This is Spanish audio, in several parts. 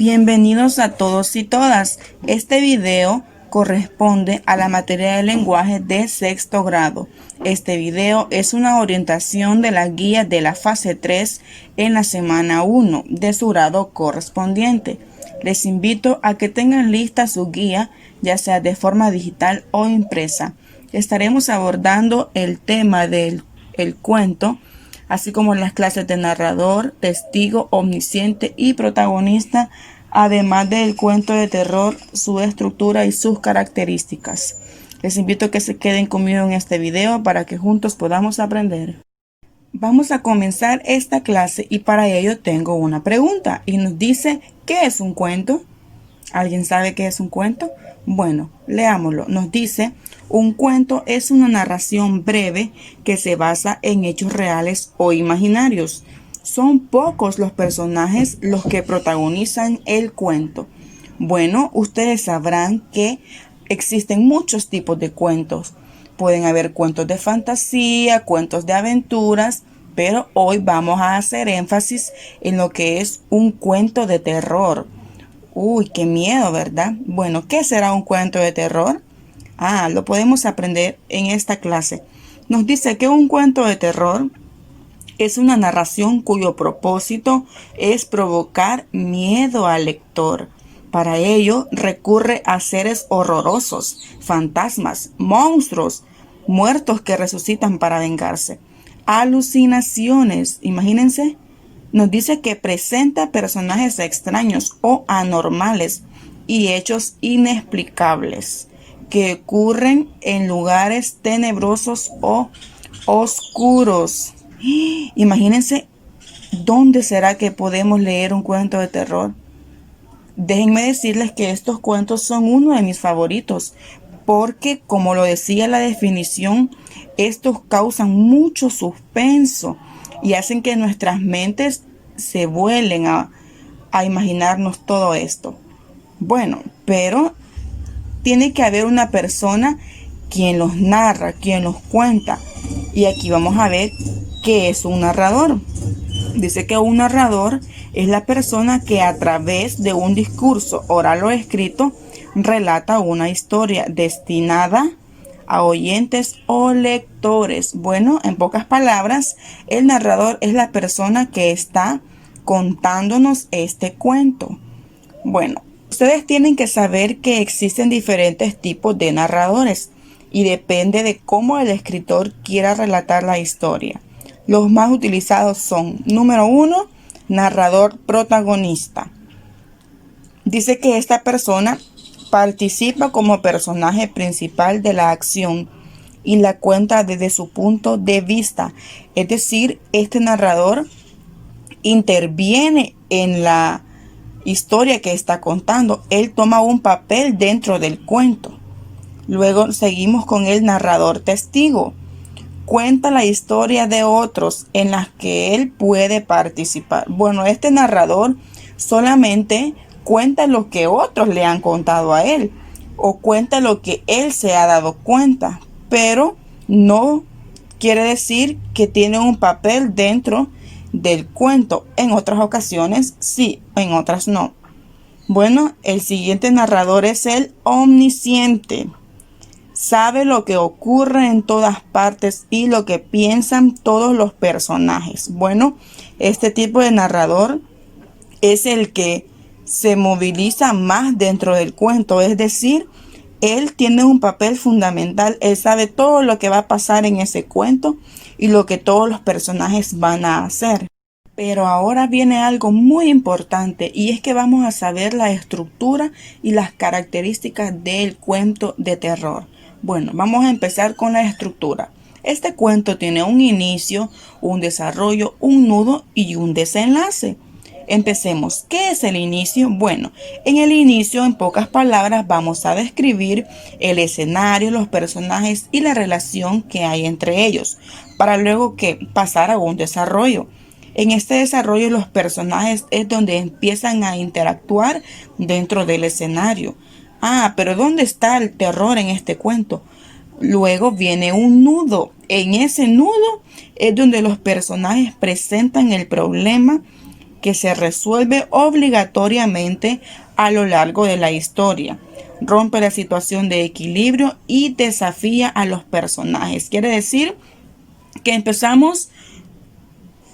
Bienvenidos a todos y todas. Este video corresponde a la materia de lenguaje de sexto grado. Este video es una orientación de la guía de la fase 3 en la semana 1 de su grado correspondiente. Les invito a que tengan lista su guía, ya sea de forma digital o impresa. Estaremos abordando el tema del cuento, así como las clases de narrador, testigo, omnisciente y protagonista, además del cuento de terror, su estructura y sus características. Les invito a que se queden conmigo en este video para que juntos podamos aprender. Vamos a comenzar esta clase y para ello tengo una pregunta y nos dice, ¿qué es un cuento? ¿Alguien sabe qué es un cuento? Bueno, leámoslo. Nos dice, un cuento es una narración breve que se basa en hechos reales o imaginarios. Son pocos los personajes los que protagonizan el cuento. Bueno, ustedes sabrán que existen muchos tipos de cuentos. Pueden haber cuentos de fantasía, cuentos de aventuras, pero hoy vamos a hacer énfasis en lo que es un cuento de terror. Uy, qué miedo, ¿verdad? Bueno, ¿qué será un cuento de terror? Lo podemos aprender en esta clase. Nos dice que un cuento de terror es una narración cuyo propósito es provocar miedo al lector. Para ello recurre a seres horrorosos, fantasmas, monstruos, muertos que resucitan para vengarse. Alucinaciones, imagínense. Nos dice que presenta personajes extraños o anormales y hechos inexplicables que ocurren en lugares tenebrosos o oscuros. Imagínense, ¿dónde será que podemos leer un cuento de terror? Déjenme decirles que estos cuentos son uno de mis favoritos, porque como lo decía la definición, estos causan mucho suspenso y hacen que nuestras mentes se vuelen a imaginarnos todo esto. Bueno, pero tiene que haber una persona quien los narra, quien los cuenta. Y aquí vamos a ver qué es un narrador. Dice que un narrador es la persona que a través de un discurso oral o escrito relata una historia destinada a oyentes o lectores. Bueno, en pocas palabras, el narrador es la persona que está contándonos este cuento. Bueno, ustedes tienen que saber que existen diferentes tipos de narradores y depende de cómo el escritor quiera relatar la historia. Los más utilizados son, número 1, narrador protagonista. Dice que esta persona participa como personaje principal de la acción y la cuenta desde su punto de vista. Es decir, este narrador interviene en la historia que está contando. Él toma un papel dentro del cuento. Luego seguimos con el narrador testigo. Cuenta la historia de otros en las que él puede participar. Bueno, este narrador solamente cuenta lo que otros le han contado a él o cuenta lo que él se ha dado cuenta, pero no quiere decir que tiene un papel dentro del cuento. En otras ocasiones sí, en otras no. Bueno, el siguiente narrador es el omnisciente. Sabe lo que ocurre en todas partes y lo que piensan todos los personajes. Bueno, este tipo de narrador es el que se moviliza más dentro del cuento, es decir, él tiene un papel fundamental, él sabe todo lo que va a pasar en ese cuento y lo que todos los personajes van a hacer. Pero ahora viene algo muy importante y es que vamos a saber la estructura y las características del cuento de terror. Bueno, vamos a empezar con la estructura. Este cuento tiene un inicio, un desarrollo, un nudo y un desenlace. Empecemos. ¿Qué es el inicio? Bueno, en el inicio, en pocas palabras, vamos a describir el escenario, los personajes y la relación que hay entre ellos, para luego pasar a un desarrollo. En este desarrollo, los personajes es donde empiezan a interactuar dentro del escenario. Pero ¿dónde está el terror en este cuento? Luego viene un nudo. En ese nudo es donde los personajes presentan el problema que se resuelve obligatoriamente a lo largo de la historia. Rompe la situación de equilibrio y desafía a los personajes. Quiere decir que empezamos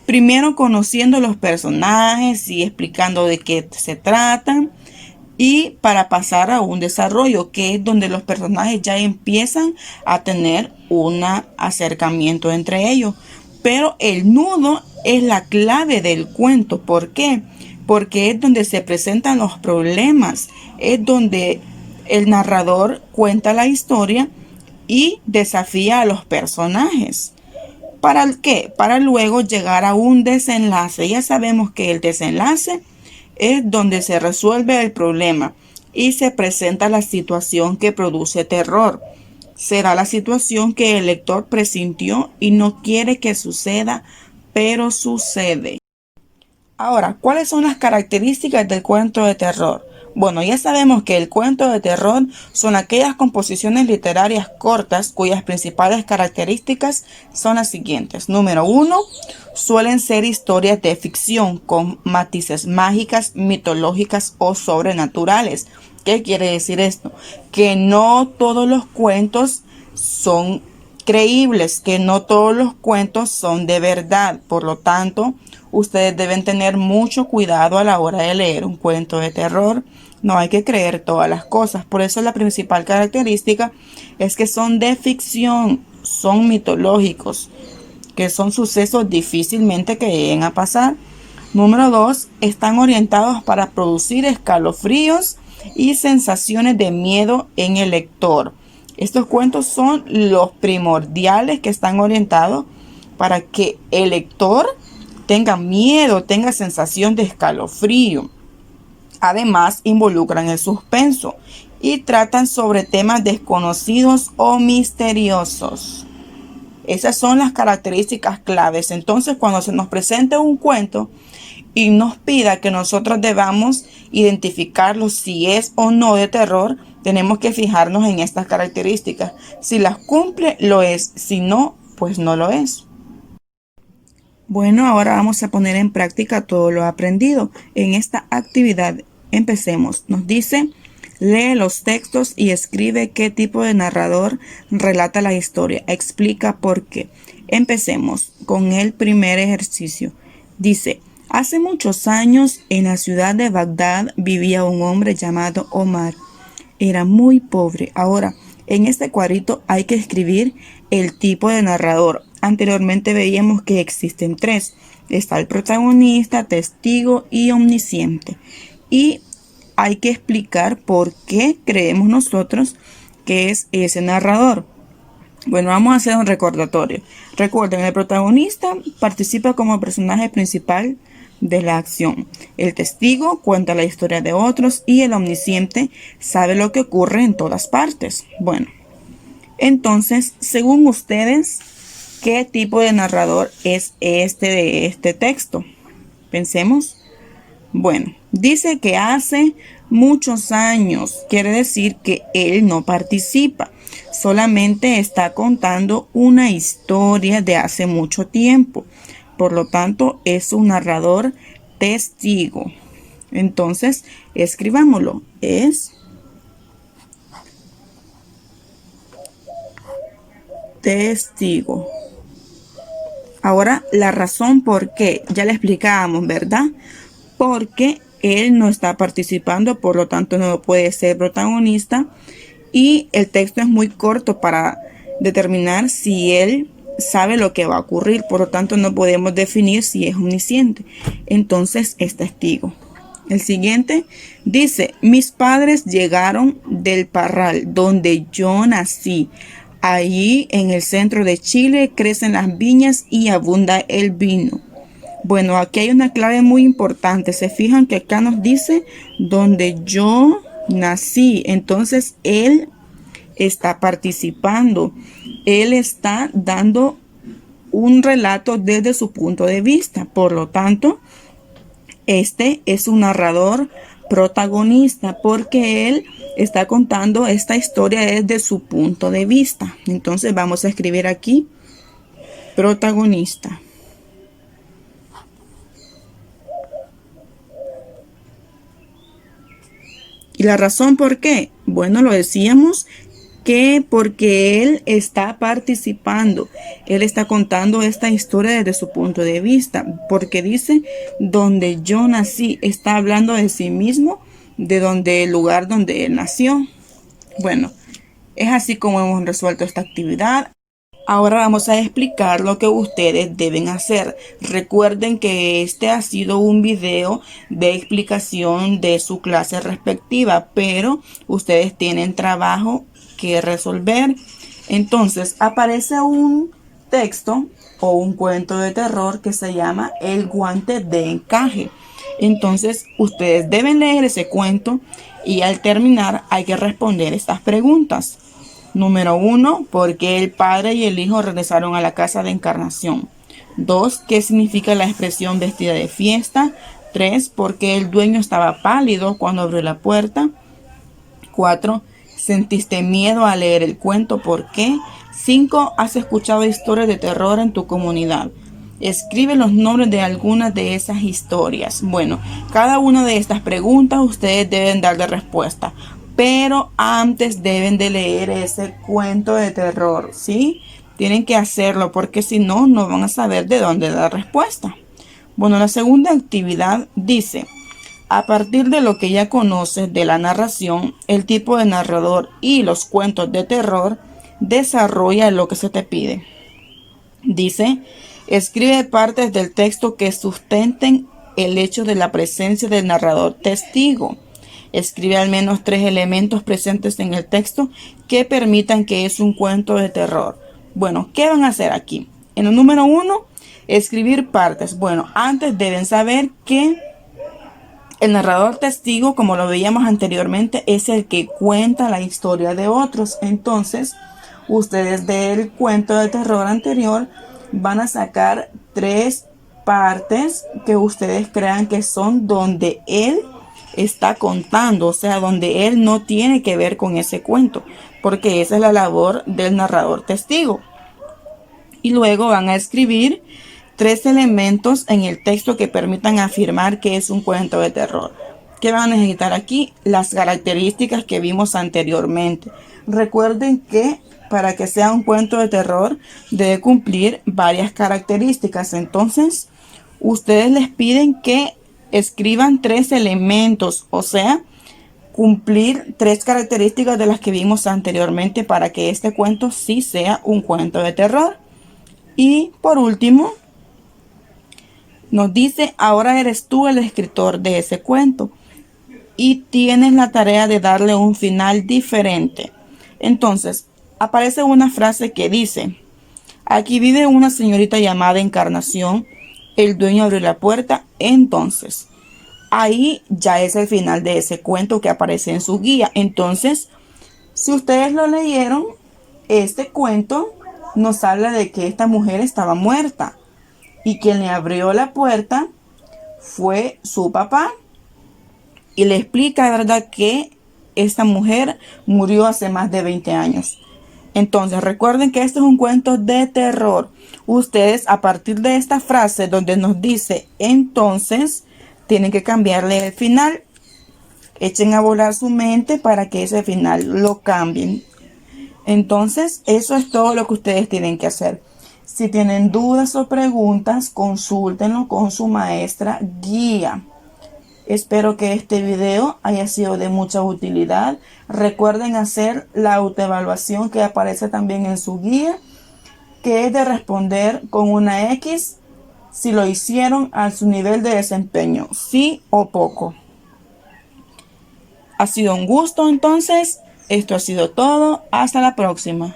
primero conociendo los personajes y explicando de qué se tratan, y para pasar a un desarrollo que es donde los personajes ya empiezan a tener un acercamiento entre ellos. Pero el nudo es la clave del cuento. ¿Por qué? Porque es donde se presentan los problemas, es donde el narrador cuenta la historia y desafía a los personajes. ¿Para el qué? Para luego llegar a un desenlace. Ya sabemos que el desenlace es donde se resuelve el problema y se presenta la situación que produce terror. Será la situación que el lector presintió y no quiere que suceda, pero sucede. Ahora, ¿cuáles son las características del cuento de terror? Bueno, ya sabemos que el cuento de terror son aquellas composiciones literarias cortas cuyas principales características son las siguientes. Número 1, suelen ser historias de ficción con matices mágicas, mitológicas o sobrenaturales. ¿Qué quiere decir esto? Que no todos los cuentos son creíbles, que no todos los cuentos son de verdad. Por lo tanto, ustedes deben tener mucho cuidado a la hora de leer un cuento de terror. No hay que creer todas las cosas. Por eso la principal característica es que son de ficción, son mitológicos, que son sucesos difícilmente que lleguen a pasar. Número 2, están orientados para producir escalofríos y sensaciones de miedo en el lector. Estos cuentos son los primordiales que están orientados para que el lector tenga miedo, tenga sensación de escalofrío. Además, involucran el suspenso y tratan sobre temas desconocidos o misteriosos. Esas son las características claves. Entonces, cuando se nos presente un cuento y nos pida que nosotros debamos identificarlo si es o no de terror, tenemos que fijarnos en estas características. Si las cumple, lo es. Si no, pues no lo es. Bueno, ahora vamos a poner en práctica todo lo aprendido en esta actividad. Empecemos. Nos dice: lee los textos y escribe qué tipo de narrador relata la historia. Explica por qué. Empecemos con el primer ejercicio. Dice: hace muchos años en la ciudad de Bagdad vivía un hombre llamado Omar. Era muy pobre. Ahora, en este cuadrito hay que escribir el tipo de narrador. Anteriormente veíamos que existen tres. Está el protagonista, testigo y omnisciente. Y hay que explicar por qué creemos nosotros que es ese narrador. Bueno, vamos a hacer un recordatorio. Recuerden, el protagonista participa como personaje principal de la acción. El testigo cuenta la historia de otros y el omnisciente sabe lo que ocurre en todas partes. Bueno, entonces, según ustedes, ¿qué tipo de narrador es este de este texto? Pensemos. Bueno, dice que hace muchos años, quiere decir que él no participa, solamente está contando una historia de hace mucho tiempo. Por lo tanto, es un narrador testigo. Entonces, escribámoslo. Es testigo. Ahora, la razón por qué, ya le explicábamos, ¿verdad? Porque él no está participando, por lo tanto no puede ser protagonista, y el texto es muy corto para determinar si él sabe lo que va a ocurrir, por lo tanto no podemos definir si es omnisciente. Entonces es testigo. El siguiente dice: mis padres llegaron del Parral, donde yo nací. Allí en el centro de Chile crecen las viñas y abunda el vino. Bueno, aquí hay una clave muy importante. Se fijan que acá nos dice donde yo nací. Entonces él está participando. Él está dando un relato desde su punto de vista. Por lo tanto, este es un narrador protagonista porque él está contando esta historia desde su punto de vista. Entonces vamos a escribir aquí protagonista. ¿Y la razón por qué? Bueno, lo decíamos que porque él está participando, él está contando esta historia desde su punto de vista, porque dice donde yo nací, está hablando de sí mismo, de donde el lugar donde él nació. Bueno, es así como hemos resuelto esta actividad. Ahora vamos a explicar lo que ustedes deben hacer. Recuerden que este ha sido un video de explicación de su clase respectiva, pero ustedes tienen trabajo que resolver. Entonces aparece un texto o un cuento de terror que se llama El guante de encaje. Entonces ustedes deben leer ese cuento y al terminar hay que responder estas preguntas. Número 1, ¿por qué el padre y el hijo regresaron a la casa de Encarnación? 2, ¿qué significa la expresión vestida de fiesta? 3, ¿por qué el dueño estaba pálido cuando abrió la puerta? 4, ¿sentiste miedo al leer el cuento? ¿Por qué? 5, ¿has escuchado historias de terror en tu comunidad? Escribe los nombres de algunas de esas historias. Bueno, cada una de estas preguntas ustedes deben darle respuesta. Pero antes deben de leer ese cuento de terror, ¿sí? Tienen que hacerlo porque si no, no van a saber de dónde dar respuesta. Bueno, la segunda actividad dice, a partir de lo que ya conoces de la narración, el tipo de narrador y los cuentos de terror, desarrolla lo que se te pide. Dice, escribe partes del texto que sustenten el hecho de la presencia del narrador testigo. Escribe al menos 3 elementos presentes en el texto que permitan que es un cuento de terror. Bueno, ¿qué van a hacer aquí? En el número 1, escribir partes. Bueno, antes deben saber que el narrador testigo, como lo veíamos anteriormente, es el que cuenta la historia de otros. Entonces, ustedes del cuento de terror anterior van a sacar 3 partes que ustedes crean que son donde él está contando, o sea, donde él no tiene que ver con ese cuento, porque esa es la labor del narrador testigo. Y luego van a escribir 3 elementos en el texto que permitan afirmar que es un cuento de terror. ¿Qué van a necesitar aquí? Las características que vimos anteriormente. Recuerden que para que sea un cuento de terror debe cumplir varias características. Entonces, ustedes les piden que escriban 3 elementos, o sea, cumplir 3 características de las que vimos anteriormente para que este cuento sí sea un cuento de terror. Y por último, nos dice, ahora eres tú el escritor de ese cuento y tienes la tarea de darle un final diferente. Entonces, aparece una frase que dice, aquí vive una señorita llamada Encarnación. El dueño abrió la puerta, entonces. Ahí ya es el final de ese cuento que aparece en su guía. Entonces, si ustedes lo leyeron, este cuento nos habla de que esta mujer estaba muerta. Y quien le abrió la puerta fue su papá. Y le explica, ¿verdad?, que esta mujer murió hace más de 20 años. Entonces, recuerden que este es un cuento de terror. Ustedes, a partir de esta frase donde nos dice entonces, tienen que cambiarle el final. Echen a volar su mente para que ese final lo cambien. Entonces, eso es todo lo que ustedes tienen que hacer. Si tienen dudas o preguntas, consúltenlo con su maestra guía. Espero que este video haya sido de mucha utilidad. Recuerden hacer la autoevaluación que aparece también en su guía, que es de responder con una X si lo hicieron a su nivel de desempeño, sí o poco. Ha sido un gusto entonces. Esto ha sido todo. Hasta la próxima.